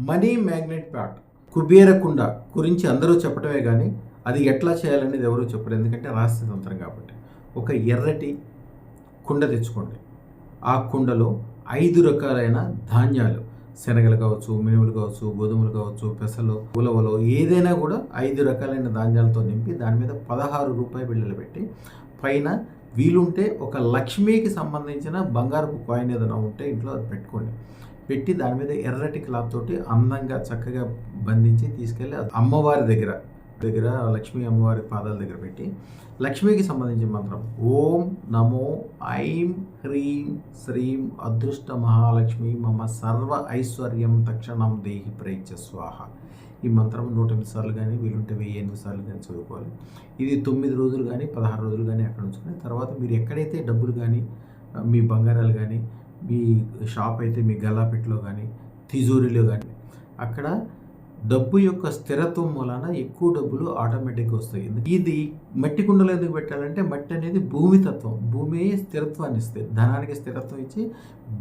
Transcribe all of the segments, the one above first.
Money magnet pot Kubera కుండ గురించి అందరూ చెప్పటమే కానీ అది ఎట్లా చేయాలనేది ఎవరూ చెప్పరు. ఎందుకంటే రహస్య తంత్రం కాబట్టి. ఒక ఎర్రటి కుండ తెచ్చుకోండి. ఆ కుండలో 5 రకాలైన ధాన్యాలు, శనగలు కావచ్చు, మినుములు కావచ్చు, గోధుమలు కావచ్చు, పెసలు, ఉలవలు, ఏదైనా కూడా 5 రకాలైన ధాన్యాలతో నింపి దాని మీద 16 రూపాయి బిళ్ళలు పెట్టి పైన వీలుంటే ఒక లక్ష్మీకి సంబంధించిన బంగారపు కాయిన్ ఏదైనా ఉంటే ఇంట్లో అది పెట్టుకోండి. పెట్టి దాని మీద ఎర్రటి క్లాత్ తోటి అందంగా చక్కగా బంధించి తీసుకెళ్ళి అమ్మవారి దగ్గర లక్ష్మీ అమ్మవారి పాదాల దగ్గర పెట్టి లక్ష్మీకి సంబంధించిన మంత్రం ఓం నమో ఐం హ్రీం శ్రీం అదృష్ట మహాలక్ష్మి మమ సర్వ ఐశ్వర్యం తక్షణం దేహి ప్రైచ స్వాహ. ఈ మంత్రం 108 సార్లు కానీ వీలుంటే 1008 సార్లు కానీ చదువుకోవాలి. ఇది 9 రోజులు కానీ 16 రోజులు కానీ అక్కడ ఉంచుకొని తర్వాత మీరు ఎక్కడైతే డబ్బులు కానీ మీ బంగారాలు కానీ మీ షాప్ అయితే మీ గల్లాపెట్టులో కానీ తిజోరీలో కానీ అక్కడ డబ్బు యొక్క స్థిరత్వం మూలాన ఎక్కువ డబ్బులు ఆటోమేటిక్గా వస్తాయి. ఇది మట్టి కుండలో ఎందుకు పెట్టాలంటే మట్టి అనేది భూమి తత్వం. భూమి స్థిరత్వాన్ని ఇస్తే ధనానికి స్థిరత్వం ఇచ్చి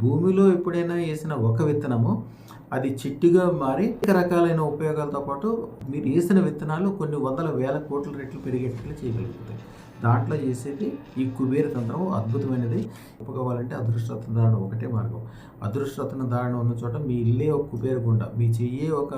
భూమిలో ఎప్పుడైనా వేసిన ఒక విత్తనము అది చిట్టుగా మారి రకరకాలైన ఉపయోగాలతో పాటు మీరు వేసిన విత్తనాలు కొన్ని వందల వేల కోట్ల రెట్లు పెరిగేట్లు చేయగలుగుతాయి. దాంట్లో చేసేది ఈ కుబేర తంత్రం అద్భుతమైనది. ఒప్పుకోవాలంటే అదృష్టరత్న ధారణ ఒకటే మార్గం. అదృష్టరత్న ధారణ ఉన్న చోట మీ ఇల్లే ఒక కుబేర గుండ, మీ చెయ్యే ఒక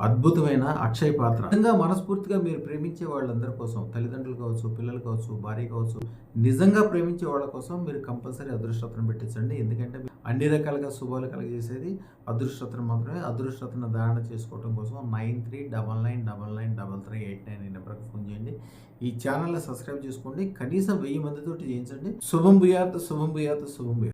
అద్భుతమైన అక్షయ పాత్ర. నిజంగా మనస్ఫూర్తిగా మీరు ప్రేమించే వాళ్ళందరి కోసం, తల్లిదండ్రులు కావచ్చు, పిల్లలు కావచ్చు, భార్య కావచ్చు, నిజంగా ప్రేమించే వాళ్ళ కోసం మీరు కంపల్సరీ అదృష్టరత్నం పెట్టించండి. ఎందుకంటే అన్ని రకాలుగా శుభాలు కలగజేసేది అదృష్టరత్నం మాత్రమే. అదృష్టరత్న ధారణ చేసుకోవడం కోసం 9399993389 ఈ నెంబర్కి ఫోన్ చేయండి. ఈ ఛానల్ని సబ్స్క్రైబ్ చేసుకోండి. కనీసం 1000 మందితోటి చేయించండి. శుభం భూయాత్, శుభం భూయాత్, శుభం భూయాత్.